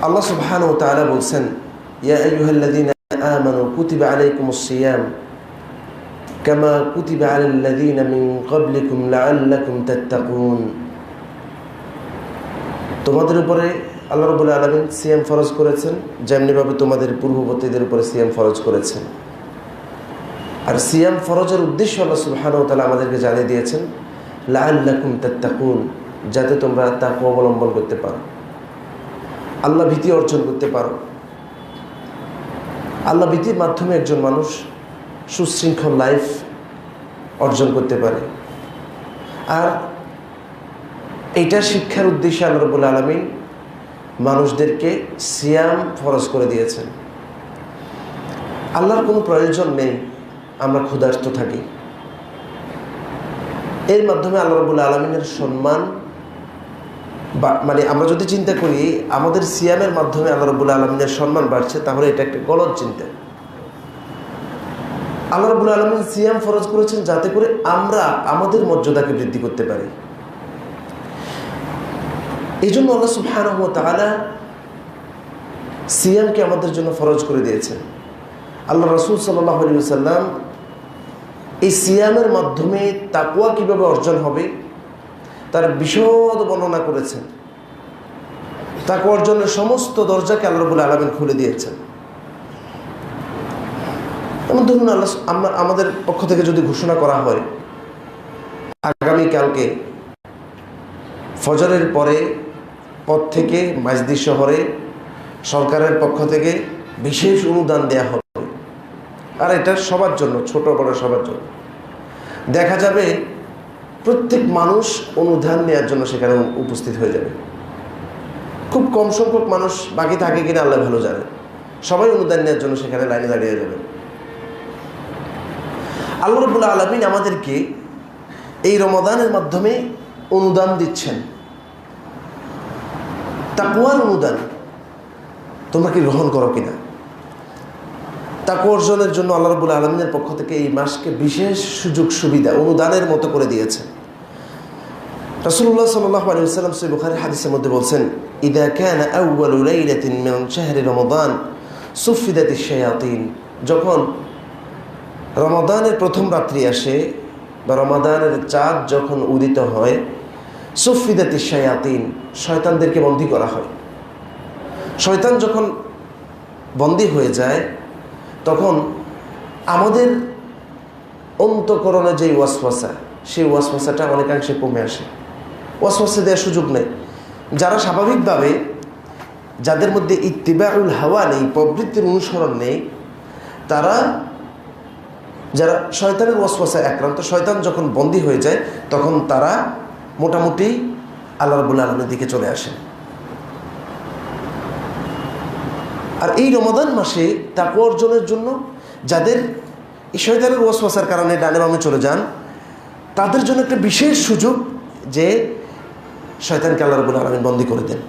আল্লাহ সুবহানাহু ওয়া তাআলা বলছেন, ইয়া আইয়ুহাল্লাযীনা আমানু কুতিবা আলাইকুমুস সিয়াম কামা কুতিবা আলাল্লাযীনা মিন ক্বাবলিকুম লাআল্লাকুম তাত্তাকুন। তোমাদের উপরে আল্লাহ রাব্বুল আলামিন সিয়াম ফরজ করেছেন যেমনিভাবে তোমাদের পূর্ববর্তীদের উপরে সিয়াম ফরজ করেছেন। আর সিয়াম ফরজের উদ্দেশ্য আল্লাহ সুবহানাহু ওয়া তাআলা আমাদেরকে জানিয়ে দিয়েছেন, লাআল্লাকুম তাত্তাকুন, যাতে তোমরা তাকওয়া অবলম্বন করতে পারো, আল্লাহ ভীতি অর্জন করতে পারো। আল্লাহ ভীতির মাধ্যমে একজন মানুষ সুশৃঙ্খল লাইফ অর্জন করতে পারে। আর এইটা শিক্ষার উদ্দেশ্যে আল্লাহ রাব্বুল আলামিন মানুষদেরকে সিয়াম ফরজ করে দিয়েছেন। আল্লাহর কোনো প্রয়োজন নেই আমরা ক্ষুধার্ত থাকি। এর মাধ্যমে আল্লাহ রাব্বুল আলামিনের সম্মান মানে আমরা যদি চিন্তা করি আমাদের সিয়ামের মাধ্যমে আল্লাহ রাব্বুল আলামিনের সম্মান বাড়ছে, তাহলে এটা একটা গলত চিন্তা। আল্লাহ রাব্বুল আলামিন সিয়াম ফরজ করেছেন যাতে করে আমরা আমাদের মর্যাদাকে বৃদ্ধি করতে পারি। এই জন্য আল্লাহ সুবহানাহু ওয়া তাআলা সিয়ামকে আমাদের জন্য ফরজ করে দিয়েছেন। আল্লাহ রাসূল সাল্লাল্লাহু আলাইহি ওয়াসাল্লাম এই সিয়ামের মাধ্যমে তাকওয়া কিভাবে অর্জন হবে তার বিশদ বর্ণনা করেছেন। তাকওয়া অর্জনের সমস্ত দরজাকে আল্লাহ রাব্বুল আলামিন খুলে দিয়েছেন। যেমন ধরুন আমাদের পক্ষ থেকে যদি ঘোষণা করা হয় আগামীকালকে ফজরের পরে পথ থেকে মাইজদি শহরে সরকারের পক্ষ থেকে বিশেষ অনুদান দেয়া হবে, আর এটা সবার জন্য, ছোট বড় সবার জন্য। দেখা যাবে প্রত্যেক মানুষ অনুদান নেওয়ার জন্য সেখানে উপস্থিত হয়ে যাবে। খুব কম সংখ্যক মানুষ বাকি থাকে কিনা আল্লাহ ভালো জানে, সবাই অনুদান নেওয়ার জন্য সেখানে লাইনে দাঁড়িয়ে যাবে। আল্লাহ রাব্বুল আলামিন আমাদেরকে এই রমাদানের মাধ্যমে অনুদান দিচ্ছেন, তাকওয়ার অনুদান। তোমরা কি গ্রহণ করো কিনা? তাকওয়া অর্জনের জন্য আল্লাহ রাব্বুল আলামিনের পক্ষ থেকে এই মাসকে বিশেষ সুযোগ সুবিধা অনুদানের মতো করে দিয়েছেন। রাসূলুল্লাহ সাল্লাল্লাহু আলাইহি ওয়াসাল্লাম সহিহ বুখারীর হাদিসের মধ্যে বলছেন, ইযা কানা আউয়ালু লাইলাতিন মিন শাহরি রমাদান সুফিদাতিশ শায়াতিন। যখন রমাদানের প্রথম রাত্রি আসে বা রমাদানের চাঁদ যখন উদিত হয়, সুফিদাতিশ শায়াতিন, শয়তানদেরকে বন্দী করা হয়। শয়তান যখন বন্দী হয়ে যায় তখন আমাদের অন্তঃকরণে যে ওয়াসওয়াসা, সেই ওয়াসওয়াসাটা অনেকাংশে কমে আসে। ওয়াসওয়াসা দেওয়ার সুযোগ নেই। যারা স্বাভাবিকভাবে, যাদের মধ্যে ইত্তিবাউল হাওয়া নেই, প্রবৃত্তির অনুসরণ নেই, তারা যারা শয়তানের ওয়াসওয়াসায় আক্রান্ত, শয়তান যখন বন্দী হয়ে যায় তখন তারা মোটামুটি আল্লাহ রাব্বুল আলামিনের দিকে চলে আসে। আর এই রমাদান মাসে তাকওয়া অর্জনের জন্য যাদের এই শয়তানের ওয়াসওয়াসার কারণে ডানে বামে চলে যান, তাদের জন্য একটা বিশেষ সুযোগ যে শয়তানকে আল্লাহ রাব্বুল আলামিন বন্দী করে দেন।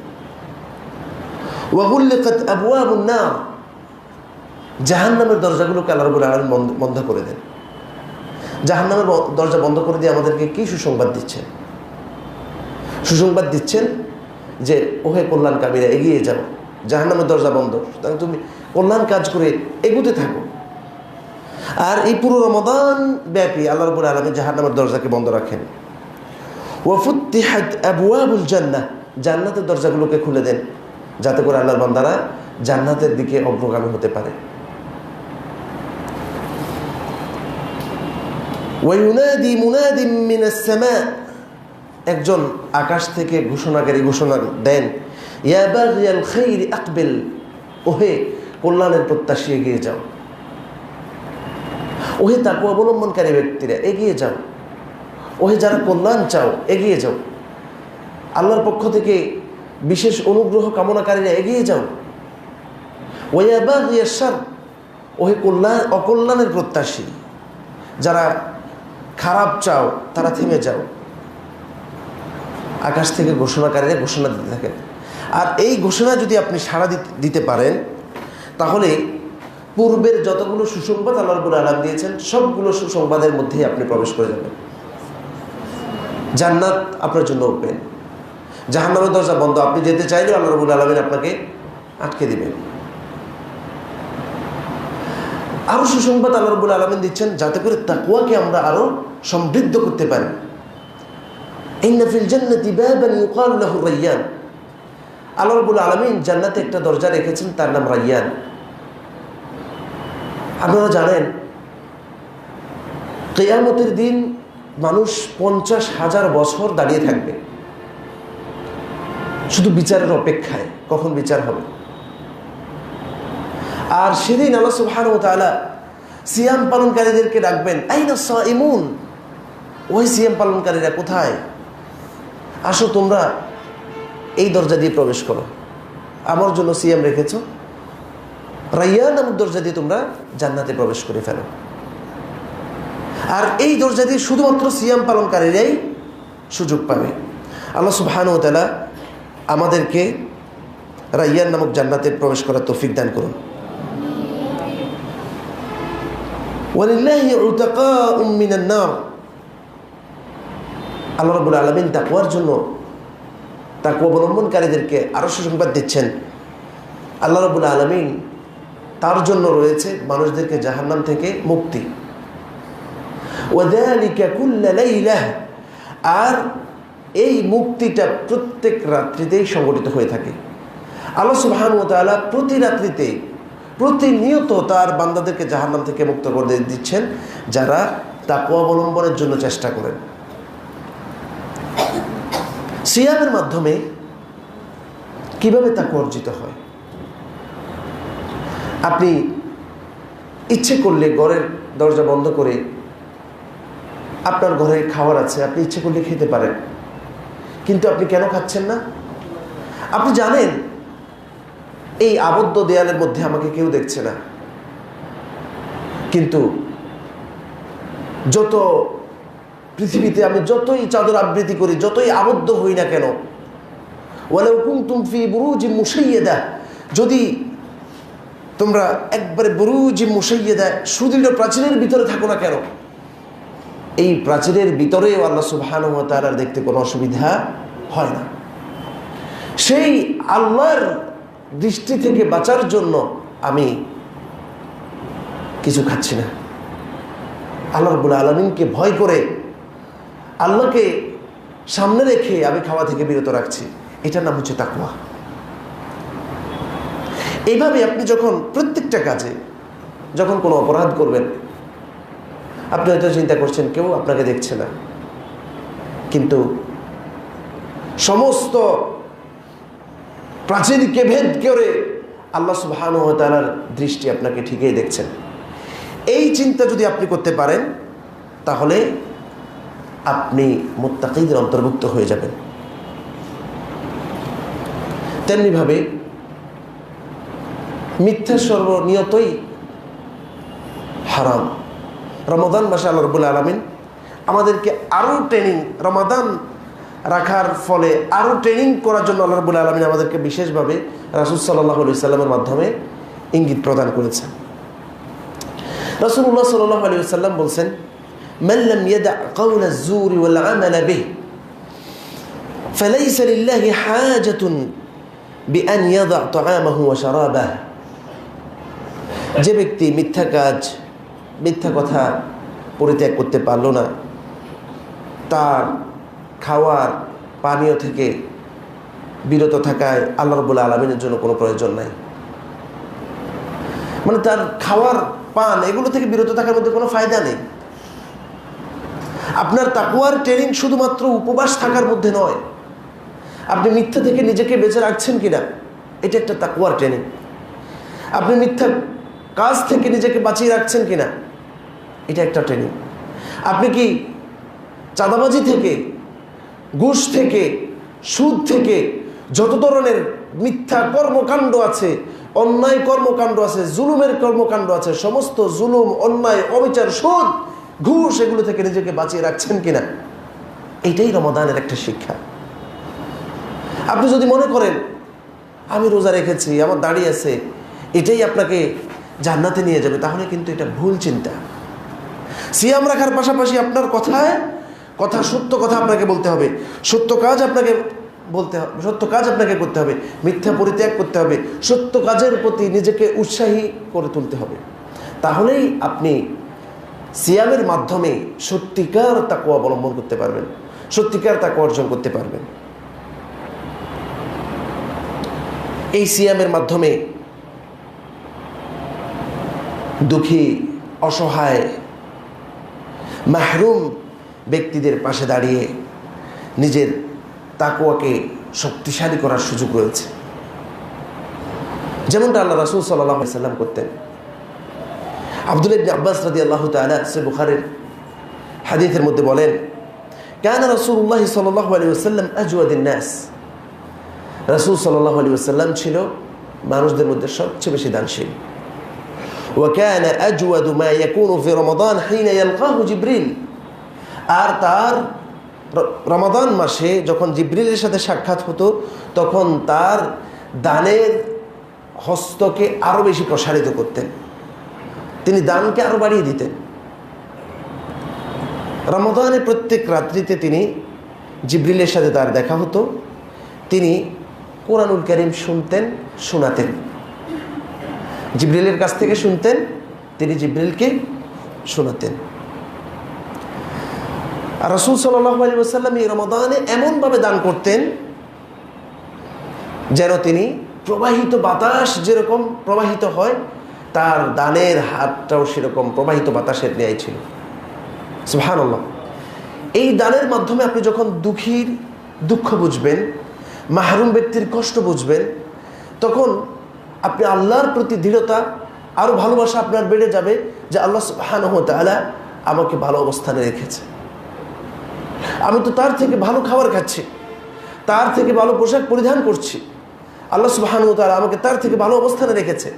ওয়া গুল্লিকাত আবওয়াবুন নার, জাহান্নামের দরজাগুলোকে আল্লাহ রাব্বুল আলামিন বন্ধ করে দেন। জাহান্নামের দরজা বন্ধ করে দিয়ে আমাদেরকে কি সুসংবাদ দিচ্ছেন? সুসংবাদ দিচ্ছেন যে ওহে কল্যাণকামীরা এগিয়ে যাও, জাহান্নামের দরজা বন্ধ, সুতরাং তুমি কল্যাণ কাজ করে এগুতে থাকো। আর এই পুরো রমাদান ব্যাপী আল্লাহ রাব্বুল আলামিন জাহান্নামের দরজাকে বন্ধ রাখেন। ওয়া ফুতিহাত আবওয়াবুল জান্নাহ, জান্নাতের দরজাগুলোকে খুলে দেন যাতে করে আল্লাহর বান্দারা জান্নাতের দিকে অগ্রগামী হতে পারে। ওয়া ইউনাদি মুনাদিম মিনাস সামা, একজন আকাশ থেকে ঘোষণাকারী ঘোষণা দেন, ইয়া বাগিয়াল খাইর আকবিল, ওহে কল্যাণের প্রত্যাশী এগিয়ে যাও, ওহে তাকওয়া অবলম্বনকারী ব্যক্তিরা এগিয়ে যাও, ওহে যারা কল্যাণ চাও এগিয়ে যাও, আল্লাহর পক্ষ থেকে বিশেষ অনুগ্রহ কামনাকারীরা এগিয়ে যাও। ওয়া বাগিয়াশ শার, ওহে অকল্যাণের প্রত্যাশী যারা খারাপ চাও তারা থেমে যাও। আকাশ থেকে ঘোষণাকারীরা ঘোষণা দিতে থাকেন। আর এই ঘোষণা যদি আপনি সাড়া দিতে পারেন তাহলে পূর্বের যতগুলো সুসংবাদ আল্লাহ রাব্বুল আলামিন দিয়েছেন সবগুলো সুসংবাদের মধ্যেই আপনি প্রবেশ করে যাবেন। জান্নাত আপনার জন্য ওপেন, জাহান্নামের দরজা বন্ধ। আপনি যেতে চাইলেও আল্লাহ রাব্বুল আলামিন আপনাকে আটকে দিবেন। আরো সুসংবাদ আল্লাহ রাব্বুল আলামিন দিচ্ছেন, যাতে করে তাকওয়াকে আমরা আরো সমৃদ্ধ করতে পারি। ইন্না ফিল জান্নাতি বাবান ইউকালু লাহু রায়্যান, আল্লাহ রাব্বুল আলামিন জান্নাতে একটা দরজা রেখেছেন, তার নাম রায়্যান। আপনারা জানেন কিয়ামতের দিন মানুষ 50,000 বছর দাঁড়িয়ে থাকবে শুধু বিচারের অপেক্ষায়, কখন বিচার হবে। আর সেদিন আল্লাহ সুবহানাহু ওয়া তাআলা সিয়াম পালনকারীদেরকে ডাকবেন, আইনা সাইমুন, ওই সিয়াম পালনকারীরা কোথায়? আসো তোমরা এই দরজা দিয়ে প্রবেশ করো, আমার জন্য সিয়াম রেখেছো, রায়্যান নামক দরজা দিয়ে তোমরা জান্নাতে প্রবেশ করে ফেলো। আর এই দরজা দিয়ে শুধুমাত্র সিয়াম পালনকারীরাই সুযোগ পাবে। আল্লাহ সুবহানাহু ওয়া তাআলা আমাদেরকে রায়্যান নামক জান্নাতে প্রবেশ করার তৌফিক দান করুন। ওয়ালিল্লাহি উতাকাউম মিনান নার, আল্লাহ রাব্বুল আলামিন তাকওয়ার জন্য, তাকওয়া অবলম্বনকারীদেরকে আরো সুসংবাদ দিচ্ছেন। আল্লাহ রাব্বুল আলামিন তার জন্য রয়েছে মানুষদেরকে জাহান্নাম থেকে মুক্তি। ওয়াযালিকা কুল্লা লাইলাহ, আর এই মুক্তিটা প্রত্যেক রাত্রিতেই সংগঠিত হয়ে থাকে। আল্লাহ সুবহানাহু ওয়া তাআলা প্রতি রাত্রিতে প্রতিনিয়ত তার বান্দাদেরকে জাহান্নাম থেকে মুক্ত করে দিচ্ছেন, যারা তাকওয়া অবলম্বনের জন্য চেষ্টা করেন। সিয়ামের মাধ্যমে কিভাবে তাকওয়া অর্জিত হয়? আপনি ইচ্ছে করলে ঘরের দরজা বন্ধ করে, আপনার ঘরে খাবার আছে, আপনি ইচ্ছে করলে খেতে পারেন, কিন্তু আপনি কেন খাচ্ছেন না? আপনি জানেন এই আবদ্ধ দেয়ালের মধ্যে আমাকে কেউ দেখছে না, কিন্তু যত পৃথিবীতে আমি যতই চাদর আবৃত্তি করি, যতই আবদ্ধ হই না কেন, ওয়ালাউ কুনতুম ফি বুরুজিন মুশাইয়াদা, যদি তোমরা একবারে বুরুজিন মুশাইয়াদা সুদৃঢ় প্রাচীরের ভিতরে থাকো না কেন, এই প্রাচীরের ভিতরেও আল্লাহ সুবহানাহু ওয়া তাআলার দেখতে কোনো অসুবিধা হয় না। সেই আল্লাহর দৃষ্টি থেকে বাঁচার জন্য আমি কিছু খাচ্ছি না, আল্লাহ রাব্বুল আলামিনকে ভয় করে, আল্লাহকে সামনে রেখে আমি খাওয়া থেকে বিরত রাখছি। এটার নাম হচ্ছে তাকওয়া। এইভাবে আপনি যখন প্রত্যেকটা কাজে, যখন কোনো অপরাধ করবেন, আপনি হয়তো চিন্তা করছেন কেউ আপনাকে দেখছে না, কিন্তু সমস্ত প্রাচীরকে ভেদ করে আল্লাহ সুবহানাহু ওয়া তাআলার দৃষ্টি আপনাকে ঠিকই দেখছেন। এই চিন্তা যদি আপনি করতে পারেন, তাহলে আপনি মুত্তাকিদের অন্তর্ভুক্ত হয়ে যাবেন। তেমনিভাবে মিথ্যা সর্বনিয়তই হারাম। রমাদান মাসে আল্লাহ রাব্বুল আলামিন আমাদেরকে আরও ট্রেনিং, রমাদান রাখার ফলে আরও ট্রেনিং করার জন্য আল্লাহ রাব্বুল আলামিন আমাদেরকে বিশেষভাবে রাসূল সাল্লাল্লাহু আলাইহি ওয়াসাল্লামের মাধ্যমে ইঙ্গিত প্রদান করেছেন। রাসূলুল্লাহ সাল্লাল্লাহু আলাইহি ওয়াসাল্লাম বলছেন, মান লাম ইয়াদা কাওলা আয-যুরি ওয়াল আমালা বিহি ফালাইসা লিল্লাহি হাজাতুন বিআন ইয়াদা তাআমাহু ওয়া শারাবাহু। যে ব্যক্তি মিথ্যা কাজ, মিথ্যা কথা পরিত্যাগ করতে পারলো না, তার খাওয়ার পানীয় থেকে বিরত থাকায় আল্লাহ রাব্বুল আলামিনের জন্য কোনো প্রয়োজন নাই। মানে তার খাওয়ার পান এগুলো থেকে বিরত থাকার মধ্যে কোনো ফায়দা নেই। আপনার তাকওয়ার ট্রেনিং শুধুমাত্র উপবাস থাকার মধ্যে নয়, আপনি মিথ্যা থেকে নিজেকে বেঁচে রাখছেন কিনা, এটা একটা তাকওয়ার ট্রেনিং। আপনি মিথ্যা কাজ থেকে নিজেকে বাঁচিয়ে রাখছেন কিনা, এটা একটা ট্রেনিং। আপনি কি চাঁদাবাজি থেকে, ঘুষ থেকে, সুদ থেকে, যত ধরনের মিথ্যা কর্মকাণ্ড আছে, অন্যায় কর্মকাণ্ড আছে, জুলুমের কর্মকাণ্ড আছে, সমস্ত জুলুম, অন্যায়, অবিচার, সুদ, ঘুষ, এগুলো থেকে নিজেকে বাঁচিয়ে রাখছেন কিনা, এটাই রমাদানের একটা শিক্ষা। আপনি যদি মনে করেন আমি রোজা রেখেছি, আমার দাড়ি আছে, এটাই আপনাকে জান্নাতে নিয়ে যাবে, তাহলে কিন্তু এটা ভুল চিন্তা। সিয়াম রাখার পাশাপাশি আপনার কথা সত্য কথা আপনাকে বলতে হবে, সত্য কাজ আপনাকে বলতে হবে, সত্য কাজ আপনাকে করতে হবে, মিথ্যা পরিত্যাগ করতে হবে, সত্য কাজের প্রতি নিজেকে উৎসাহী করে তুলতে হবে। তাহলেই আপনি সিয়ামের মাধ্যমে সত্যিকার তাকওয়া অবলম্বন করতে পারবেন, সত্যিকার তাকওয়া অর্জন করতে পারবেন। এই সিয়ামের মাধ্যমে দুঃখী, অসহায়, মাহরুম ব্যক্তিদের পাশে দাঁড়িয়ে নিজের তাকওয়াকে শক্তিশালী করার সুযোগ রয়েছে, যেমনটা আল্লাহ রাসূল সাল্লাল্লাহু আলাইহি ওয়াসাল্লাম করতেন। আব্দুল্লাহ ইবনে আব্বাস রাদিয়াল্লাহু তাআলা সহিহ বুখারীর হাদিসের মধ্যে বলেন, কানা রাসূলুল্লাহ সাল্লাল্লাহু আলাইহি ওয়াসাল্লাম আজওয়াদুন নাস, রাসূল সাল্লাল্লাহু আলাইহি ওয়াসাল্লাম ছিল মানুষদের মধ্যে সবচেয়ে বেশি দানশীল। ওয়া কানা আজওয়াদু মা ইয়াকুনু ফি রমাদান হিনা ইয়ালকাহু জিবরিল, আর তার রমাদান মাসে যখন জিবরিলের সাথে সাক্ষাৎ হতো তখন তার দানের হস্তকে আরো বেশি প্রসারিত করতেন, তিনি দানকে আরো বাড়িয়ে দিতেন। রমাদানের প্রত্যেক রাত্রিতে তিনি জিবরিলের সাথে তার দেখা হতো, তিনি কোরআনুল কারীম শুনতেন, শোনাতেন, জিবরিলের কাছ থেকে শুনতেন, তিনি জিবরিলকে শোনাতেন। আর রাসূল সাল্লাল্লাহু আলাইহি ওয়াসাল্লাম এই রমাদানে এমনভাবে দান করতেন যেন তিনি প্রবাহিত বাতাস যেরকম প্রবাহিত হয়, তার দানের হাতটাও সেরকম প্রবাহিত বাতাসের ন্যায় ছিল। সুবহানাল্লাহ। এই দানের মাধ্যমে আপনি যখন দুঃখীর দুঃখ বুঝবেন, মাহরুম ব্যক্তির কষ্ট বুঝবেন, তখন আপনি আল্লাহর প্রতি দৃঢ়তা, আরও ভালোবাসা আপনার বেড়ে যাবে যে আল্লাহ সুবহানাহু ওয়া তাআলা আমাকে ভালো অবস্থানে রেখেছে, আমি তো তার থেকে ভালো খাবার খাচ্ছি, তার থেকে ভালো পোশাক পরিধান করছি, আল্লাহ সুবহানাহু ওয়া তাআলা আমাকে তার থেকে ভালো অবস্থানে রেখেছে।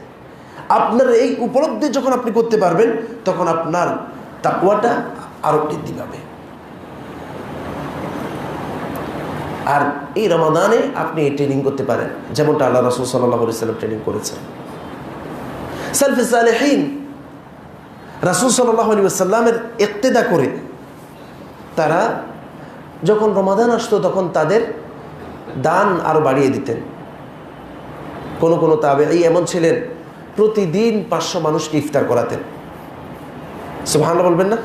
আপনার এই উপলব্ধি যখন আপনি করতে পারবেন তখন আপনার তাকওয়াটা আরো বৃদ্ধি পাবে। আর এই রমাদানে আপনি এই ট্রেনিং করতে পারেন, যেমনটা আল্লাহ রাসূল সাল্লাল্লাহু আলাইহি ওয়াসাল্লাম ট্রেনিং করেছেন। সালফে সালেহিন রাসূল সাল্লাল্লাহু আলাইহি ওয়াসাল্লামের ইক্তেদা করে তারা যখন রমাদান আসতো তখন তাদের দান আরো বাড়িয়ে দিতেন। কোন কোন তাবেঈ এমন ছিলেন প্রতিদিন 500 মানুষকে ইফতার করাতেন। সুবহানাল্লাহ বলবেন না?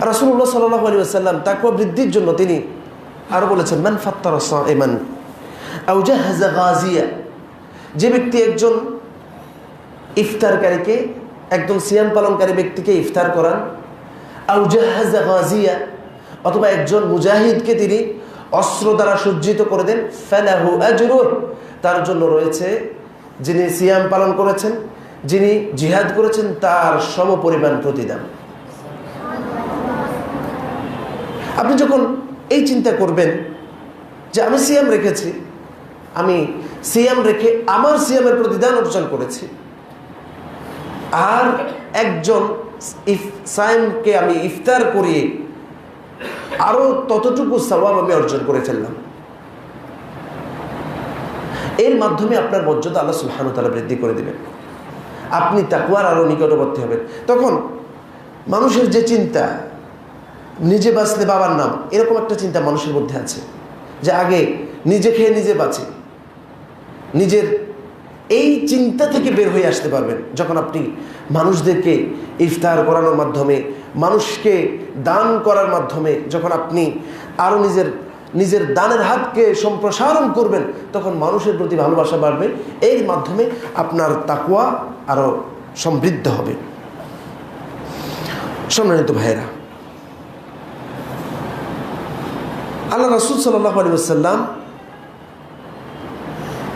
রাসূলুল্লাহ সাল্লাল্লাহু আলাইহি ওয়াসাল্লাম তাকওয়া বৃদ্ধির জন্য তিনি আরো বলেছেন, মান ফাত্তারা সাইমান আও জাহাজা গাজিয়া, যে ব্যক্তি একজন ইফতারকারীকে, একজন সিয়াম পালনকারী ব্যক্তিকে ইফতার করান, আও জাহাজা গাজিয়া, অথবা একজন মুজাহিদকে তিনি অস্ত্র দ্বারা সজ্জিত করে দেন, ফালাহু আজরুহ, তার জন্য রয়েছে, যিনি সিয়াম পালন করেছেন, যিনি জিহাদ করেছেন, তার সমপরিমাণ প্রতিদান। আপনি যখন এই চিন্তা করবেন যে আমি সিয়াম রেখেছি, আমি সিয়াম রেখে আমার সিয়ামের প্রতিদান অর্জন করেছি, আর একজন সাইমকে আমি ইফতার করিয়ে আরো ততটুকু সওয়াব আমি অর্জন করে ফেললাম, এর মাধ্যমে আপনার মর্যাদা আল্লাহ সুবহানাহু ওয়া তাআলা বৃদ্ধি করে দিবেন, আপনি তাকওয়ার আরো নিকটবর্তী হবেন। তখন মানুষের যে চিন্তা, নিজে বাঁচলে বাবার নাম, এরকম একটা চিন্তা মানুষের মধ্যে আছে, যে আগে নিজে খেয়ে নিজে বাঁচে, নিজের এই চিন্তা থেকে বের হয়ে আসতে পারবেন যখন আপনি মানুষদেরকে ইফতার করানোর মাধ্যমে, মানুষকে দান করার মাধ্যমে যখন আপনি আরো নিজের দানের হাতকে সম্প্রসারণ করবেন, তখন মানুষের প্রতি ভালোবাসা বাড়বে, এর মাধ্যমে আপনার তাকওয়া আরো সমৃদ্ধ হবে। সম্মানিত ভাইয়েরা, আল্লাহ রাসূল সাল্লাল্লাহু আলাইহি ওয়াসাল্লাম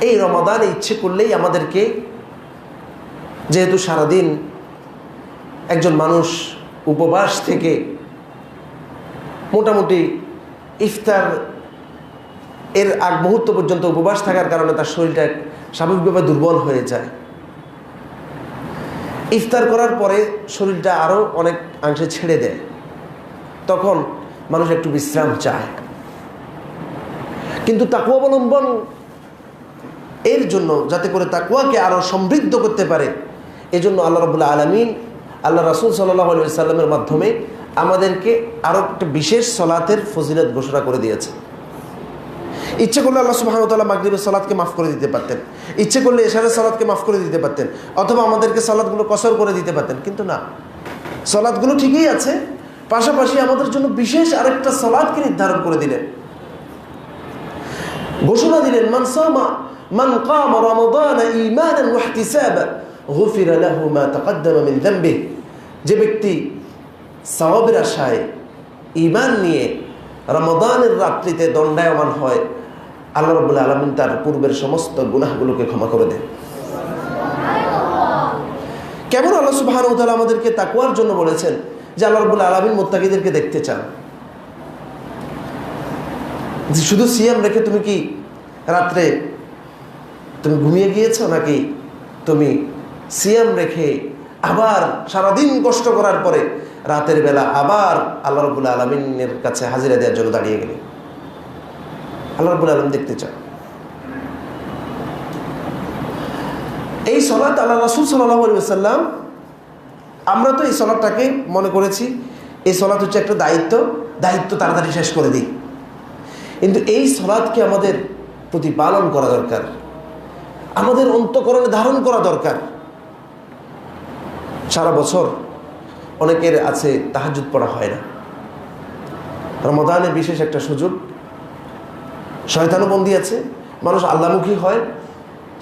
এই রমাদানে ইচ্ছে করলেই আমাদেরকে, যেহেতু সারাদিন একজন মানুষ উপবাস থেকে মোটামুটি ইফতার এর আগ মুহূর্ত পর্যন্ত উপবাস থাকার কারণে তার শরীরটা স্বাভাবিকভাবে দুর্বল হয়ে যায়, ইফতার করার পরে শরীরটা আরও অনেক অংশে ছেড়ে দেয়, তখন মানুষ একটু বিশ্রাম চায়। কিন্তু তাকওয়া অবলম্বন এর জন্য, যাতে করে তাকওয়াকে আরো সমৃদ্ধ করতে পারে, এজন্য আল্লাহ রাব্বুল আলামিন আল্লাহ রাসূল সাল্লাল্লাহু আলাইহি ওয়াসাল্লামের মাধ্যমে আমাদেরকে আরো একটা বিশেষ সালাতের ফজিলত ঘোষণা করে দিয়েছে। ইচ্ছে করলে আল্লাহ সুবহানাহু ওয়া তাআলা মাগরিবের সালাতকে মাফ করে দিতে পারতেন, ইচ্ছে করলে এশারের সালাতকে মাফ করে দিতে পারতেন, অথবা আমাদেরকে সালাতগুলো কসর করে দিতে পারতেন, কিন্তু না, সালাতগুলো ঠিকই আছে, পাশাপাশি আমাদের জন্য বিশেষ আরেকটা সালাতকে নির্ধারণ করে দিলেন, ঘোষণা দিলেন, মান কামা রমাদান ঈমানান ওয়া ইহতিসাবান গুফিরা লাহু মা তাকদ্দামা মিন যামবিহি। যে ব্যক্তি সওয়াবের আশায় ঈমান নিয়ে রমাদানের রাত্রিতে দণ্ডায়মান হয়, আল্লাহ রাব্বুল আলামিন তার পূর্বের সমস্ত গুনাহগুলোকে ক্ষমা করে দেন। কেমন আল্লাহ সুবহানাহু ওয়া তাআলা আমাদেরকে তাকওয়ার জন্য বলেছেন যে আল্লাহ রাব্বুল আলামিন মুত্তাকিদেরকে দেখতে চান। শুধু সিয়াম রেখে তুমি কি রাত্রে তুমি ঘুমিয়ে গিয়েছো, নাকি তুমি সিয়াম রেখে আবার সারাদিন কষ্ট করার পরে রাতের বেলা আবার আল্লাহ রাব্বুল আলামিনের কাছে হাজিরা দেওয়ার জন্য দাঁড়িয়ে গেলে? আল্লাহ রাব্বুল আলামিন দেখতে চান। এই সালাত আল্লাহ রাসূল সাল্লাল্লাহু আলাইহি ওয়াসাল্লাম, আমরা তো এই সালাতটাকে মনে করেছি এই সালাত হচ্ছে একটা দায়িত্ব তাড়াতাড়ি শেষ করে দিই, কিন্তু এই সালাতকে আমাদের প্রতিপালন করা দরকার, আমাদের অন্তঃকরণে ধারণ করা দরকার। সারা বছর অনেকের আছে তাহাজ্জুদ পড়া হয় না, রমাদানের বিশেষ একটা সুযোগ, শয়তানও বন্দী আছে, মানুষ আল্লাহমুখী হয়,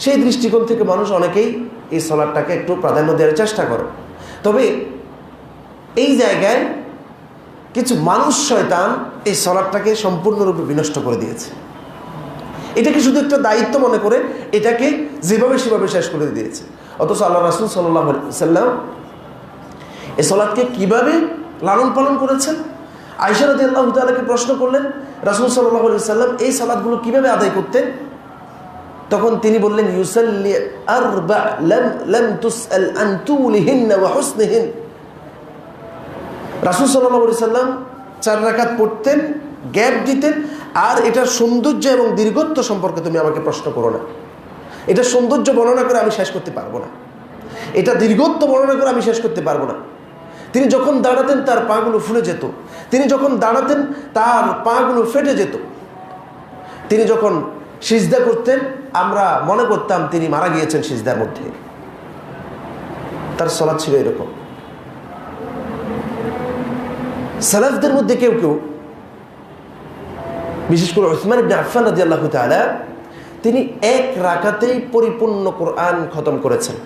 সেই দৃষ্টিকোণ থেকে মানুষ অনেকেই এই সালাতটাকে একটু প্রাধান্য দেওয়ার চেষ্টা করে। তবে এই জায়গায় কিছু মানুষ, শয়তান, এই সালাতটাকে সম্পূর্ণরূপে বিনষ্ট করে দিয়েছে। এটাকে শুধু একটা দায়িত্ব মনে করে এটাকে যেভাবে সেভাবে শেষ করে দিয়েছে। অথচ আল্লাহ রাসূল সাল্লাল্লাহু আলাইহি ওয়াসাল্লাম এই সালাতকে কিভাবে লালন পালন করেছেন। আয়েশা রাদিয়াল্লাহু তাআলাকে প্রশ্ন করলেন, রাসূল সাল্লাল্লাহু আলাইহি ওয়াসাল্লাম এই সালাতগুলো কিভাবে আদায় করতেন? তখন তিনি বললেন, ইউসাল্লি আরবা লাম তুসআল আন তুলিহিন্না ওয়া হুসনিহিন। রাসূল সাল্লাল্লাহু আলাইহি ওয়াসাল্লাম 4 রাকাত পড়তেন, গ্যাপ দিতেন, আর এটার সৌন্দর্য এবং দীর্ঘত্ব সম্পর্কে তুমি আমাকে প্রশ্ন করো না। এটা সৌন্দর্য বর্ণনা করে আমি শেষ করতে পারবো না, এটা দীর্ঘত্ব বর্ণনা করে আমি শেষ করতে পারবো না। তিনি যখন দাঁড়াতেন তার পাগুলো ফুলে যেত, তিনি যখন দাঁড়াতেন তার পাগুলো ফেটে যেত, তিনি যখন সিজদা করতেন আমরা মনে করতাম তিনি মারা গিয়েছেন সিজদার মধ্যে। তার সালাত ছিল এরকম। সালাফদের মধ্যে কেউ কেউ, বিশেষ করে উসমান ইবনে আফফান রাদিয়াল্লাহু তাআলা, তিনি 1 রাকাতেই পরিপূর্ণ কোরআন খতম করেছেন।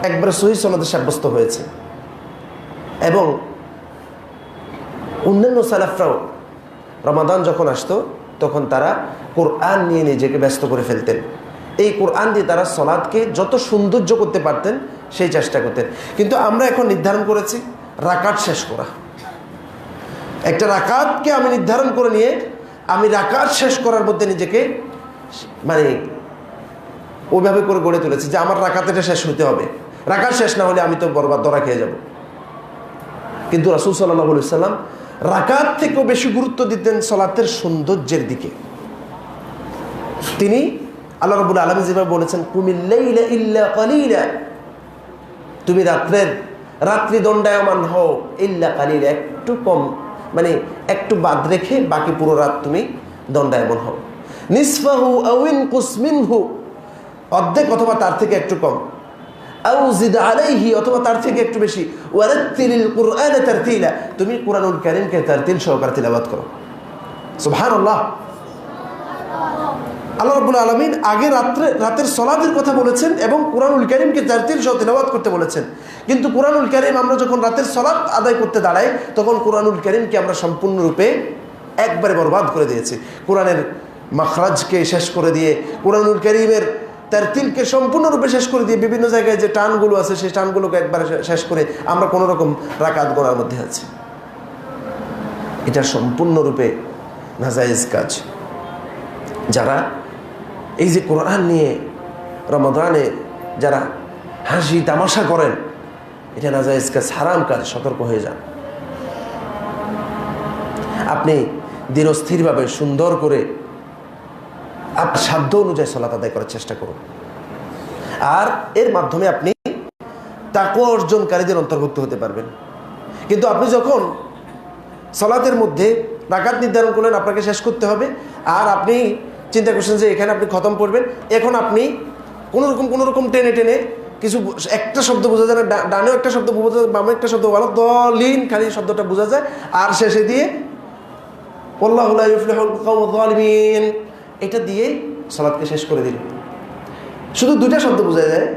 একবার সহিহ সনদে সাব্যস্ত হয়েছে। এবং অন্যান্য সালাফরাও রমাদান যখন আসতো তখন তারা কোরআন নিয়ে নিজেকে ব্যস্ত করে ফেলতেন। এই কোরআন দিয়ে তারা সালাতকে যত সৌন্দর্য করতে পারতেন সেই চেষ্টা করতেন। কিন্তু আমরা এখন নির্ধারণ করেছি রাকাত শেষ করা। একটা রাকাতকে আমি নির্ধারণ করে নিয়ে আমি রাকাত শেষ করার মধ্যে নিজেকে মানে ওইভাবে করে গড়ে তুলেছি যে আমার রাকাতটা শেষ হতে হবে, রাকাত শেষ না হলে আমি তো বরবাদ ধরা খেয়ে যাব। কিন্তু রাসূল সাল্লাল্লাহু আলাইহি ওয়াসাল্লাম রাকাত থেকেও বেশি গুরুত্ব দিতেন সালাতের সৌন্দর্যের দিকে। তিনি আল্লাহ রাব্বুল আলামিন যেভাবে বলেছেন, কুমিল লাইলা ইল্লা কালিলা, তুমি রাত্রি দণ্ডায়মান হও, ইল্লা কালিলা, একটু কম, মানে একটু বাদ রেখে বাকি পুরো রাত তুমি দণ্ডায়মান হও। নিসফাহু আও ইনকুস মিনহু, অর্ধেক অথবা তার থেকে একটু কম, আও জিদ আলাইহি, অথবা তার থেকে একটু বেশি, ওয়ারাত্তিলিল কুরআনা তারতিলা, তুমি কুরআনুল কারীমকে তারতিল সহকারে তিলাওয়াত করো। সুবহানাল্লাহ। আল্লাহ রাব্বুল আলামিন আগে রাতের সালাতের কথা বলেছেন এবং কুরআনুল কারীমকে তারতিল সহ তিলাওয়াত করতে বলেছেন। কিন্তু কুরআনুল কারীম আমরা যখন রাতের সালাত আদায় করতে দাঁড়াই তখন কুরআনুল কারীমকে আমরা সম্পূর্ণরূপে একবারে বরবাদ করে দিয়েছি। কোরআনের মাখরাজকে শেষ করে দিয়ে, কোরআনুল কারীমের তারতিলকে সম্পূর্ণরূপে শেষ করে দিয়ে, বিভিন্ন জায়গায় যে টানগুলো আছে সেই টানগুলোকে একবারে শেষ করে আমরা কোনো রকম রাকাত গোনার মধ্যে আছি। এটা সম্পূর্ণরূপে নাজায়েজ কাজ। যারা এই যে কোরআন নিয়ে রমাদানে যারা হাসি তামাশা করেন, এটা নাজায়েজ কাজ, হারাম কাজ, সতর্ক হয়ে যান। আপনি ধীরস্থিরভাবে সুন্দর করে আপনার সাধ্য অনুযায়ী সালাত আদায় করার চেষ্টা করুন। আর এর মাধ্যমে আপনি তাকওয়া অর্জনকারীদের অন্তর্ভুক্ত হতে পারবেন। কিন্তু আপনি যখন সালাতের মধ্যে রাকাত নির্ধারণ করলেন আপনাকে শেষ করতে হবে, আর আপনি চিন্তা করছেন যে এখানে আপনি খতম করবেন, এখন আপনি কোনোরকম টেনে টেনে কিছু একটা শব্দ বোঝা যায় না, ডানেও একটা শব্দ বোঝা যায়, বামে একটা শব্দ ভালো দলিন খালি শব্দটা বোঝা যায়, আর শেষে দিয়ে আল্লাহু লা ইউফলিহুল কওমুয যালিমিন এটা দিয়েই সালাতকে শেষ করে দিল। শুধু দুইটা শব্দ বোঝা যায়,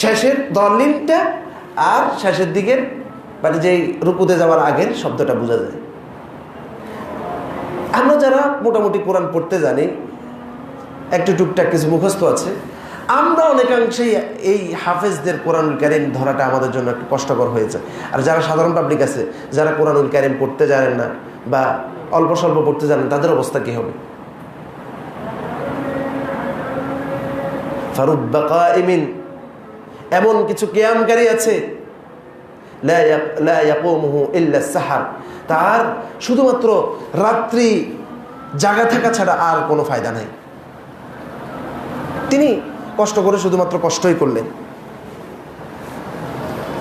শেষের দলিনটা আর শেষের দিকের মানে যেই রুকুতে যাওয়ার আগের শব্দটা বোঝা যায়। আমরা যারা মোটামুটি কোরআন পড়তে জানি, একটু টুকটাক কিছু মুখস্থ আছে, আমরা অনেকাংশেই এই হাফেজদের কোরআনুল কারীম ধরাটা আমাদের জন্য একটু কষ্টকর হয়েছে। আর যারা সাধারণ পাবলিক আছে, যারা কোরআনুল কারীম পড়তে জানেন না বা অল্প স্বল্প পড়তে জানেন, তাদের অবস্থা কি হবে? ফারুব্বা কাইমিন, এমন কিছু কিয়ামকারী আছে লা ইয়াকুমুহু ইল্লা সাহার, তার শুধুমাত্র রাত্রি জাগা থাকা ছাড়া আর কোনো ফায়দা নাই। তিনি কষ্ট করে শুধুমাত্র কষ্টই করলেন।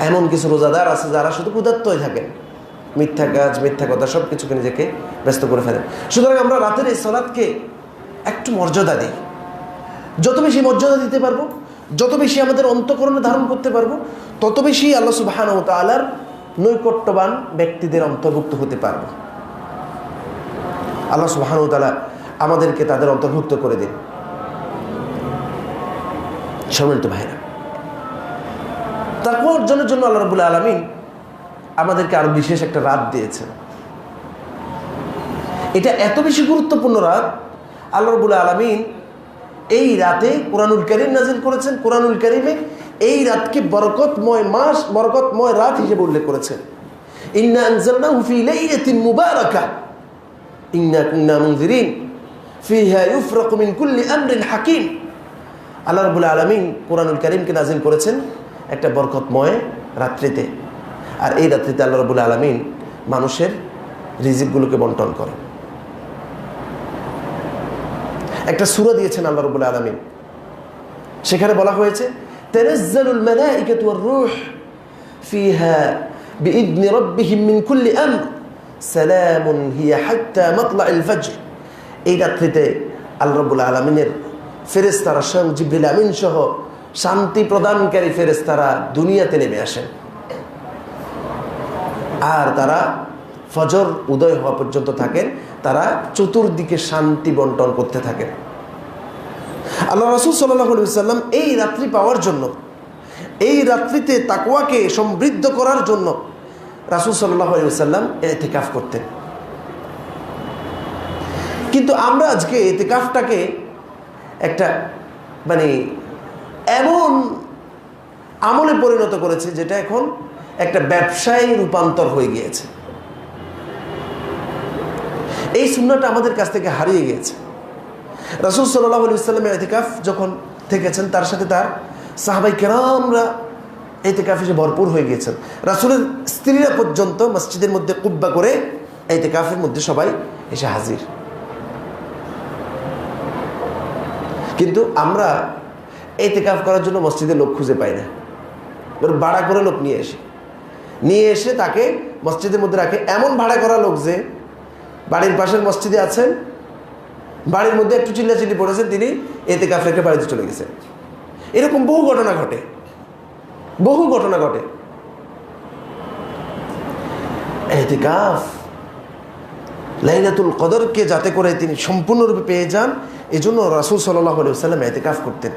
এমন কিছু রোজাদার আছে যারা শুধু ক্ষুধার্তই থাকেন, মিথ্যা কাজ মিথ্যা কথা সব কিছুকে নিজেকে ব্যস্ত করে ফেলেন। সুতরাং আমরা রাতের এই সালাতকে একটু মর্যাদা দিই। যত বেশি মর্যাদা দিতে পারবো, যত বেশি আমাদের অন্তঃকরণে ধারণ করতে পারবো, তত বেশি আল্লাহ সুবহানাহু ওয়া তাআলার নৈকট্যবান ব্যক্তিদের অন্তর্ভুক্ত হতে পারবো। আল্লাহ সুবহানাহু ওয়া তাআলা আমাদেরকে তাদের অন্তর্ভুক্ত করে দিন। সম্মানিত ভাইরা, তাকওয়া অর্জনের জন্য আল্লাহ রাব্বুল আলামিন আমাদেরকে আরো বিশেষ একটা রাত দিয়েছেন। এটা এত বেশি গুরুত্বপূর্ণ রাত, আল্লাহ রাব্বুল আলামিন এই রাতে কোরআনুল কারীম নাযিল করেছেন। কোরআনুল কারীমে এই রাতকে বরকতময় মাস, বরকতময় রাত হিসেবে উল্লেখ করেছেন। ইন্না আনজালনাহু ফি লাইলাতিন মুবারাকা ইন্না কুন্না মুনজিরিন ফিহা ইউফরাকু মিন কুল্লি আমরিন হাকিম। আল্লাহ রাব্বুল আলামিন কোরআনুল কারীমকে নাযিল করেছেন একটা বরকতময় রাত্রিতে, আর এই রাত্রিতে আল্লাহ রাব্বুল আলামিন মানুষের রিজিকগুলোকে বন্টন করেন। একটা সূরা দিয়েছেন আল্লাহ রাব্বুল আলামিন, সেখানে বলা হয়েছে তানাজ্জালুল মালাইকাতু ওয়ার রূহ ফিহা বিইذن রাব্বিহিম মিন কুল্লি আমর সালামুন হিয়া হাত্তা মাতলাইল ফজর। এই রাত্রিতে আল্লাহ রাব্বুল আলামিনের ফেরেশতারা স্বয়ং জিবরিল আমিন সহ শান্তি প্রদানকারী ফেরেশতারা দুনিয়াতে নেমে আসেন, আর তারা ফজর উদয় হওয়া পর্যন্ত থাকেন। তারা চতুর্দিকে শান্তি বন্টন করতে থাকেন। আল্লাহ রাসূল সাল্লাল্লাহু আলাইহি ওয়াসাল্লাম এই রাত্রি পাওয়ার জন্য, এই রাত্রিতে তাকওয়াকে সমৃদ্ধ করার জন্য রাসূল সাল্লাল্লাহু আলাইহি ওয়াসাল্লাম ইতিকাফ করতেন। কিন্তু আমরা আজকে ইতিকাফটাকে একটা মানে এমন আমলে পরিণত করেছি যেটা এখন একটা ব্যবসায় রূপান্তর হয়ে গিয়েছে। এই সুন্নাহটা আমাদের কাছ থেকে হারিয়ে গিয়েছে। রাসূল সাল্লাল্লাহু আলাইহি ওয়াসাল্লাম ইতিকাফ যখন থেকেছেন, তার সাথে তার সাহাবায়ে কেরামরা ইতিকাফে ভরপুর হয়ে গিয়েছেন। রাসূলের স্ত্রীরা পর্যন্ত মসজিদের মধ্যে কুব্বা করে ইতিকাফের মধ্যে সবাই এসে হাজির। কিন্তু আমরা ইতিকাফ করার জন্য মসজিদে লোক খুঁজে পাই না, ভাড়া করে লোক নিয়ে এসে তাকে মসজিদের মধ্যে রাখে। এমন ভাড়া করা লোক যে বাড়ির পাশের মসজিদে আছেন, বাড়ির মধ্যে একটু চিল্লাচিল্লি পড়েছেন, তিনি ইতিকাফ রেখে বাড়িতে চলে গেছেন। এরকম বহু ঘটনা ঘটে। ইতিকাফ লাইলাতুল কদরকে যাতে করে তিনি সম্পূর্ণরূপে পেয়ে যান, এজন্য রাসূল সাল্লাল্লাহু আলাইহি ওয়াসাল্লাম ইতিকাফ করতেন।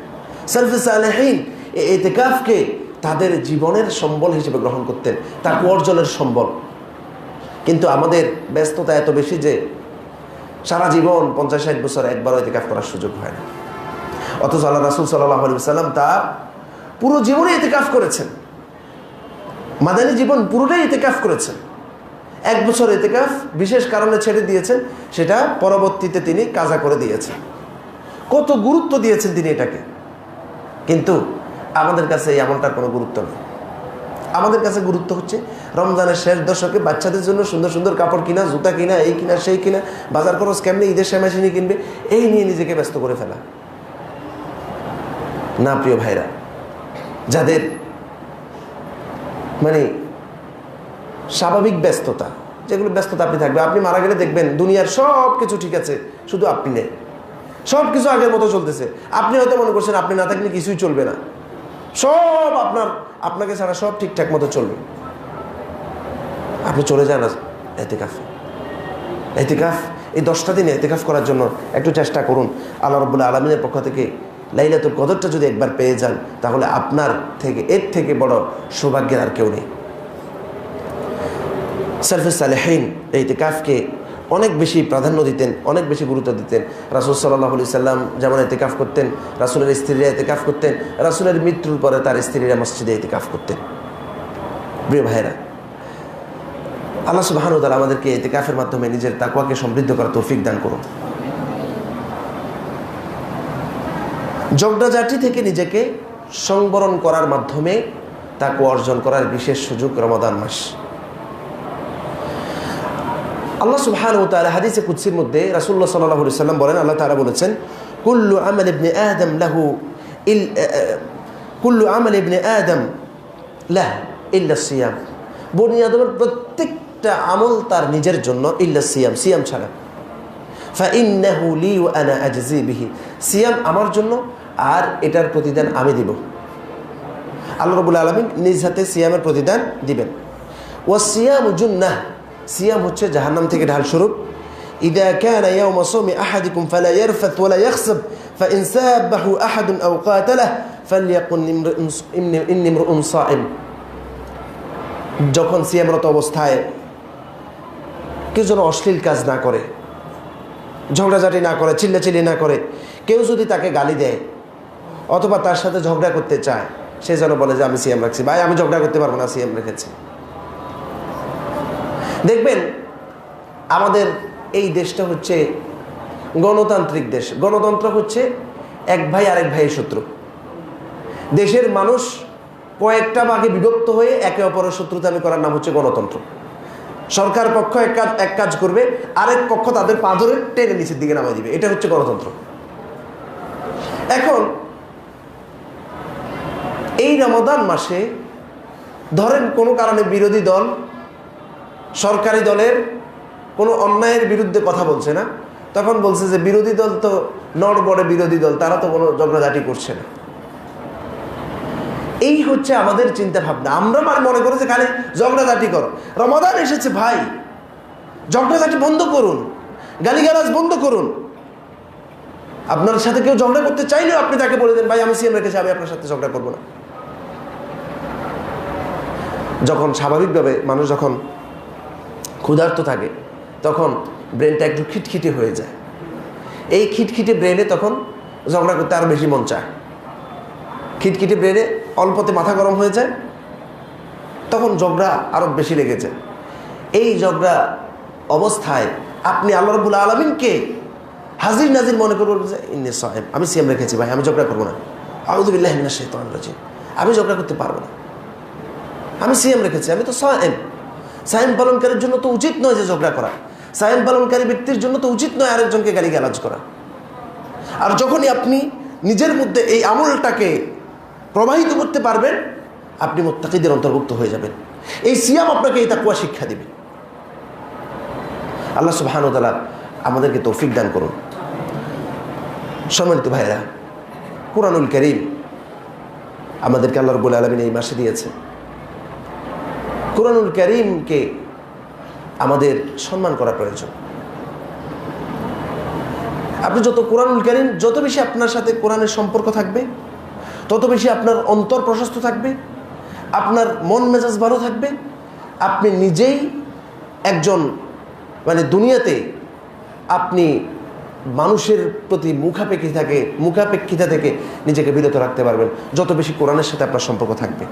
সালফে সালেহিন এই ইতিকাফকে তাদের জীবনের সম্বল হিসেবে গ্রহণ করতেন, তাকওয়া অর্জনের সম্বল। কিন্তু আমাদের ব্যস্ততা এত বেশি যে সারা জীবন 50-60 বছর একবারও ইতিকাফ করার সুযোগ হয় না। অথচ আল্লাহ রাসূল সাল্লাল্লাহু আলাইহি ওয়াসাল্লাম তার পুরো জীবনে ইতিকাফ করেছেন, মাদানী জীবন পুরোটাই ইতিকাফ করেছেন। 1 বছর ইতিকাফ বিশেষ কারণে ছেড়ে দিয়েছেন, সেটা পরবর্তীতে তিনি কাজা করে দিয়েছেন। কত গুরুত্ব দিয়েছেন তিনি এটাকে। কিন্তু আমাদের কাছে এই আমলটার কোনো গুরুত্ব নেই। আমাদের কাছে গুরুত্ব হচ্ছে রমজানের শেষ দশকে বাচ্চাদের জন্য সুন্দর সুন্দর কাপড় কিনা, জুতা কিনা, এই কিনা সেই কিনা, বাজার খরচ কেমনে, ঈদের সেমাইশিনি কিনবে, এই নিয়ে নিজেকে ব্যস্ত করে ফেলা। না প্রিয় ভাইরা, যাদের মানে স্বাভাবিক ব্যস্ততা, যেগুলো ব্যস্ততা আপনি থাকবে। আপনি মারা গেলে দেখবেন দুনিয়ার সব কিছু ঠিক আছে, শুধু আপনি নেই, সব কিছু আগের মতো চলতেছে। আপনি হয়তো মনে করছেন আপনি না থাকলে কিছুই চলবে না, সব আপনাকে ছাড়া সব ঠিকঠাক মতো চলবে। আপনি চলে যান এতেকাফ। এই 10টা দিনে এতেকাফ করার জন্য একটু চেষ্টা করুন। আল্লাহ রাব্বুল আলামিনের পক্ষ থেকে লাইলাতুল কদরটা যদি একবার পেয়ে যান, তাহলে আপনার থেকে এর থেকে বড় সৌভাগ্যের আর কেউ নেই। সালফে সালেহীন এই ইতিকাফকে অনেক বেশি প্রাধান্য দিতেন, অনেক বেশি গুরুত্ব দিতেন। রাসূল সাল্লাল্লাহু আলাইহি সাল্লাম যেমন ইতিকাফ করতেন, রাসূলের স্ত্রীরা ইতিকাফ করতেন, রাসূলের মৃত্যুর পরে তার স্ত্রীরা মসজিদে ইতিকাফ করতেন। প্রিয় ভাইরা, আল্লাহ সুবহানাহু ওয়া তাআলা আমাদেরকে ইতিকাফের মাধ্যমে নিজের তাকওয়াকে সমৃদ্ধ করার তৌফিক দান করুন। ঝগড়াঝাটি থেকে নিজেকে সংবরণ করার মাধ্যমে তাকওয়া অর্জন করার বিশেষ সুযোগ রমাদান মাস। আল্লাহ সুবহানাহু ওয়া তাআলা হাদিসে কুদসির মধ্যে রাসূলুল্লাহ সাল্লাল্লাহু আলাইহি ওয়াসাল্লাম বলেন, আল্লাহ তাআলা বলেছেন, কুল্লু আমাল ইবনে আদম লাহ ইল্লা সিয়াম। বনি আদমের প্রত্যেকটা আমল তার নিজের জন্য, ইল্লা সিয়াম, সিয়াম ছাড়া। ফাইন্নাহু লি ওয়া আনা আজজি বিহি। সিয়াম আমার জন্য, আর এটার প্রতিদান আমি দিব। আল্লাহ রাব্বুল আলামিন নিজ হাতে সিয়ামের প্রতিদান দিবেন। ওয়াসিয়ামু জুন্নাহ, সিয়াম হচ্ছে জাহান্নাম থেকে ঢাল স্বরূপ। ইদা কানা ইয়াউমা সাওমি আহাদিকুম ফালা ইয়ারফাত ওয়ালা ইয়াখসাব ফাইন সাবাহু আহাদুন আও কাতালাহ ফালইয়াকুন ইন্নী ইমরুউন সাইম। যখন সিয়ামরত অবস্থায় কেউ যেন অশ্লীল কাজ না করে, ঝগড়াঝাটি না করে, চিল্লাচিল্লি না করে। কেউ যদি তাকে গালি দেয় অথবা তার সাথে ঝগড়া করতে চায়, সে যেন বলে যে আমি সিয়াম রাখছি। ভাই, আমি ঝগড়া করতে পারবো না, সিয়াম রেখেছি। দেখবেন আমাদের এই দেশটা হচ্ছে গণতান্ত্রিক দেশ। গণতন্ত্র হচ্ছে এক ভাই আরেক ভাইয়ের শত্রু। দেশের মানুষ কয়েকটা ভাগে বিভক্ত হয়ে একে অপরের শত্রুতামি করার নাম হচ্ছে গণতন্ত্র। সরকার পক্ষ এক কাজ করবে, আরেক পক্ষ তাদের পা ধরে টেনে নিচের দিকে নামাই দিবে। এটা হচ্ছে গণতন্ত্র। এখন এই রমাদান মাসে ধরেন কোনো কারণে বিরোধী দল সরকারি দলের কোনো অন্যায়ের বিরুদ্ধে কথা বলছে না, তখন বলছে যে বিরোধী দল তো নড়বড়ে বিরোধী দল, তারা তো কোনো ঝগড়াঝাটি করছে না। এই হচ্ছে আমাদের চিন্তা ভাবনা। আমরা মনে করি যে খালি ঝগড়াঝাটি করো। রমাদান এসেছে ভাই, ঝগড়াঝাটি বন্ধ করুন, গালিগালাজ বন্ধ করুন। আপনার সাথে কেউ ঝগড়া করতে চাইলেও আপনি তাকে বলে দেন, ভাই আমি সিয়াম রেখেছি, আমি আপনার সাথে ঝগড়া করবো না। যখন স্বাভাবিকভাবে মানুষ যখন ক্ষুধার্ত থাকে, তখন ব্রেনটা একটু খিটখিটে হয়ে যায়। এই খিটখিটে ব্রেনে তখন ঝগড়া করতে আরও বেশি মন চায়। খিটখিটে ব্রেনে অল্পতে মাথা গরম হয়ে যায়, তখন ঝগড়া আরও বেশি লেগে যায়। এই ঝগড়া অবস্থায় আপনি আল্লাহ রাব্বুল আলামিনকে হাজির নাজির মনে করবেন যে ইন্নী সাইম, আমি সিয়াম রেখেছি ভাই, আমি ঝগড়া করবো না। আউযু বিল্লাহি মিনাশ শাইতানির রাজিম, আমি ঝগড়া করতে পারবো না, আমি সিয়াম রেখেছি, আমি তো সাইম। সাইম পালনকারীর জন্য তো উচিত নয় যে ঝগড়া করা। সাইম পালনকারী ব্যক্তির জন্য তো উচিত নয় আরেকজনকে গালিগালাজ করা। আর যখনই আপনি নিজের মধ্যে এই আমলটাকে প্রবাহিত করতে পারবেন, আপনি মুত্তাকিদের অন্তর্ভুক্ত হয়ে যাবেন। এই সিয়াম আপনাকে এই তাকওয়া শিক্ষা দিবে। আল্লাহ সুবহানাহু ওয়া তাআলা আমাদেরকে তৌফিক দান করুন। সম্মানিত ভাইরা, কুরআনুল কারীম আমাদেরকে আল্লাহ রাব্বুল আলামিন এই মাসে দিয়েছে। কুরআনুল কারীমকে আমাদের সম্মান করা প্রয়োজন। আপনি যত কুরআনুল কারীম, যত বেশি আপনার সাথে কোরআনের সম্পর্ক থাকবে, তত বেশি আপনার অন্তর প্রশস্ত থাকবে, আপনার মন মেজাজ ভালো থাকবে। আপনি নিজেই একজন দুনিয়াতে আপনি মানুষের প্রতি মুখাপেক্ষিতা থেকে নিজেকে বিরত রাখতে পারবেন যত বেশি কোরআনের সাথে আপনার সম্পর্ক থাকবে।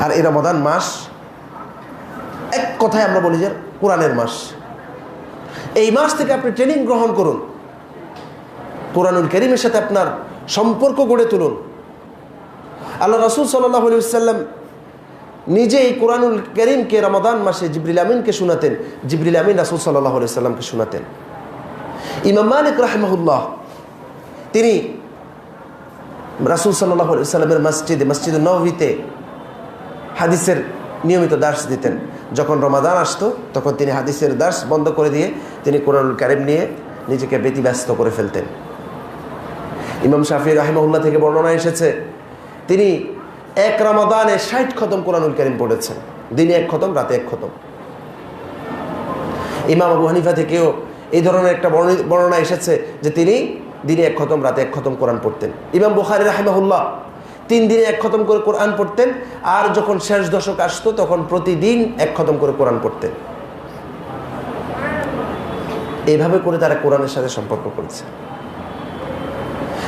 আর এই রমাদান মাস এক কথায় আমরা বলি যে কোরআনের মাস। এই মাস থেকে আপনি ট্রেনিং গ্রহণ করুন, কোরআনুল কারীমের সাথে আপনার সম্পর্ক গড়ে তুলুন। আল্লাহ রাসূল সাল্লাল্লাহু আলাইহি ওয়াসাল্লাম নিজে এই কোরআনুল কারীমকে রমাদান মাসে জিবরিল আমিনকে শোনাতেন। জিবরিল আমিন রাসূল সাল্লাল্লাহু আলাইহি ওয়াসাল্লামকে শোনাতেন। ইমাম মালিক রাহিমাহুল্লাহ তিনি রাসূল সাল্লাল্লাহু আলাইহি ওয়াসাল্লামের মসজিদে নববীতে হাদিসের নিয়মিত দার্স দিতেন। যখন রমাদান আসতো তখন তিনি হাদিসের দার্স বন্ধ করে দিয়ে তিনি কোরআনুল কারীম নিয়ে নিজেকে ব্যতিব্যস্ত করে ফেলতেন। ইমাম শাফি রাহিমাহুল্লাহ থেকে বর্ণনা এসেছে তিনি এক রমাদানে 60 খতম কোরআনুল কারীম পড়েছেন, দিনে 1 খতম, রাতে 1 খতম। ইমাম আবু হানিফা থেকেও এই ধরনের একটা বর্ণনা এসেছে যে তিনি দিনে 1 খতম, রাতে 1 খতম কোরআন পড়তেন। ইমাম বুখারী রাহিমাহুল্লাহ 3 দিনে 1 খতম করে কোরআন পড়তেন, আর যখন শেষ দশক আসতো তখন প্রতিদিন 1 খতম করে কোরআন পড়তেন। এইভাবে করে তারা কোরআনের সাথে সম্পর্ক করেছে।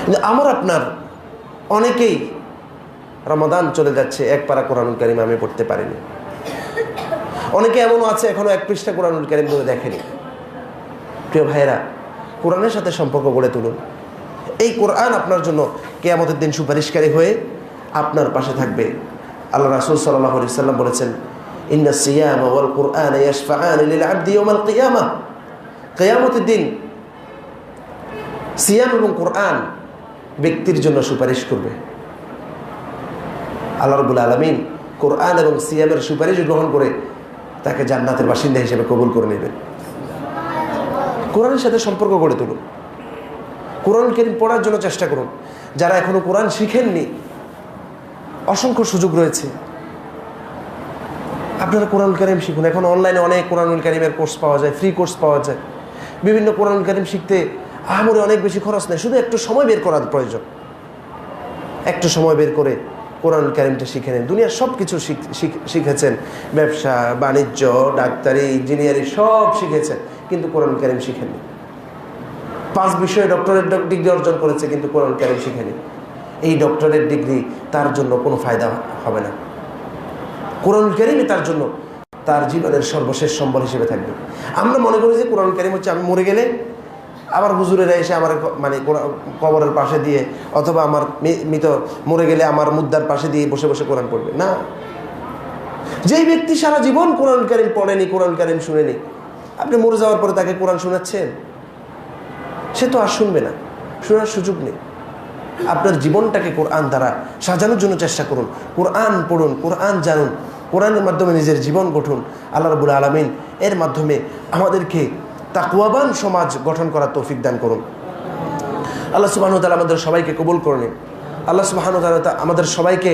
কিন্তু আমার আপনার অনেকেই রমাদান চলে যাচ্ছে, 1 পারা কোরআনুল কারীম আমি পড়তে পারিনি। অনেকে এমনও আছে এখনো 1 পৃষ্ঠা কোরআনুল কারীম ধরে দেখেনি। প্রিয় ভাইয়েরা, কোরআনের সাথে সম্পর্ক গড়ে তুলুন। এই কোরআন আপনার জন্য কিয়ামতের দিন সুপারিশকারী হয়ে আপনার পাশে থাকবে। আল্লাহ রাসূল সাল্লাল্লাহু আলাইহি ওয়াসাল্লাম বলেছেন, ইন্নাস সিয়ামা ওয়াল কুরআনা ইয়াশফাআনি লিল আবদি ইয়াওমাল কিয়ামাহ। কিয়ামতের দিন সিয়াম এবং কোরআন ব্যক্তির জন্য সুপারিশ করবে। আল্লাহ রাব্বুল আলামিন কোরআন এবং সিয়ামের সুপারিশ গ্রহণ করে তাকে জান্নাতের বাসিন্দা হিসেবে কবুল করে নেবেন। কোরআনের সাথে সম্পর্ক গড়ে তুলুন, কোরআন কারীম পড়ার জন্য চেষ্টা করুন। যারা এখনো কোরআন শিখেননি, অসংখ্য সুযোগ রয়েছে, আপনারা কোরআন কারীম শিখুন। এখন অনলাইনে অনেক কোরআনুল কারীমের কোর্স পাওয়া যায়, ফ্রি কোর্স পাওয়া যায়। বিভিন্ন কোরআনুল কারীম শিখতে আহামরি অনেক বেশি খরচ নেই, শুধু একটু সময় বের করার প্রয়োজন। একটু সময় বের করে কোরআনুল কারীমটা শিখে নেন। দুনিয়ার সব কিছু শিখেছেন, ব্যবসা বাণিজ্য, ডাক্তারি, ইঞ্জিনিয়ারিং সব শিখেছেন, কিন্তু কোরআনুল কারীম শিখেননি। 5 বিষয়ে ডক্টরেট ডিগ্রি অর্জন করেছে, কিন্তু কোরআনুল কারীম শিখেনি। এই ডক্টরেট ডিগ্রি তার জন্য কোনো ফায়দা হবে না। কোরআনুল কারীমই তার জন্য তার জীবনের সর্বশেষ সম্বল হিসেবে থাকবে। আমরা মনে করি যে কোরআনুল কারীম হচ্ছে আমি মরে গেলে আবার হুজুরেরা এসে আমার মানে কবরের পাশে দিয়ে, অথবা আমার মরে গেলে আমার মুদ্রার পাশে দিয়ে বসে বসে কোরআন পড়বে। না, যেই ব্যক্তি সারা জীবন কোরআনুল কারীম পড়েনি, কোরআনুল কারীম শুনেনি, আপনি মরে যাওয়ার পরে তাকে কোরআন শোনাচ্ছেন, সে তো আর শুনবে না, শোনার সুযোগ নেই। আপনার জীবনটাকে কোরআন দ্বারা সাজানোর জন্য চেষ্টা করুন। কোরআন পড়ুন, কোরআন জানুন, কোরআনের মাধ্যমে নিজের জীবন গঠুন। আল্লাহ রাব্বুল আলামিন এর মাধ্যমে আমাদেরকে তাকওয়াবান সমাজ গঠন করার তৌফিক দান করুন। আল্লাহ সুবহানাহু ওয়া তাআলা আমাদের সবাইকে কবুল করে নিন। আল্লাহ সুবহানাহু ওয়া তাআলা আমাদের সবাইকে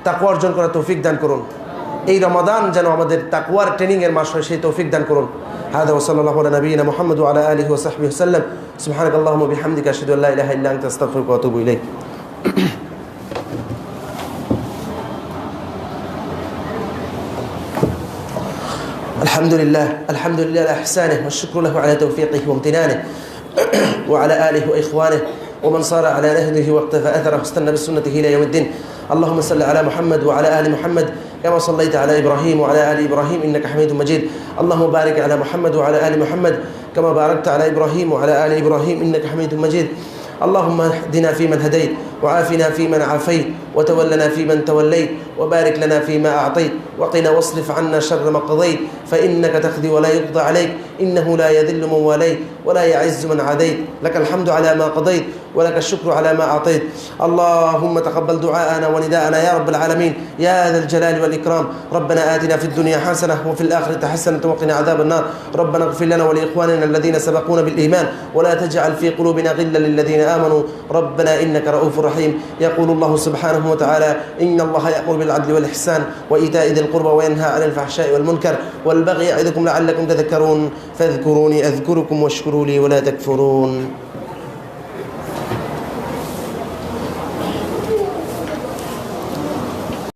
তাকওয়া অর্জন করার তৌফিক দান করুন। এই রমাদান যেন আমাদের তাকওয়ার ট্রেনিংয়ের মাস হয়, সেই তৌফিক দান করুন। হাদা ওয়া সাল্লাল্লাহু আলা নবিয়িনা মুহাম্মদ ওয়া আলা আলিহি ওয়া সাহবিহি ওয়াসাল্লাম। সুবহানাকাল্লাহুম্মা ওয়া বিহামদিকা আশহাদু আল্লা ইলাহা ইল্লা আনতা আস্তাগফিরুকা ওয়া আতুবু ইলাইক। الحمد لله على إحسانه، والشكر له على توفيقه وامتنانه، وعلى آله وإخوانه ومن صار على نهجه واقتفى أثره واستنى بسنته إلى يوم الدين. اللهم صل على محمد وعلى آل محمد كما صليت على إبراهيم وعلى آل إبراهيم إنك حميد مجيد. اللهم بارك على محمد وعلى آل محمد كما باركت على إبراهيم وعلى آل إبراهيم إنك حميد مجيد. اللهم اهدنا فيمن هديت، وعافنا فيمن عافيت، وتولنا فيمن توليت، وبارك لنا فيما أعطيت، وقنا واصرف عنا شر ما قضيت، فإنك تقضي ولا يقضى عليك، إنه لا يذل من واليت ولا يعز من عاديت، لك الحمد على ما قضيت ولك الشكر على ما أعطيت. اللهم تقبل دعاءنا ونداءنا يا رب العالمين يا ذا الجلال والإكرام. ربنا آتنا في الدنيا حسنة وفي الآخرة حسنة وقنا عذاب النار. ربنا اغفر لنا ولإخواننا الذين سبقونا بالإيمان ولا تجعل في قلوبنا غلا للذين آمنوا ربنا إنك رؤوف رحيم. يقول الله سبحانه وتعالى إن الله يأمر بالعدل والإحسان وإيتاء ذي القربى وينهى عن الفحشاء والمنكر والبغي يعظكم لعلكم تذكرون. فاذكروني أذكركم واشكروا لي ولا تكفرون.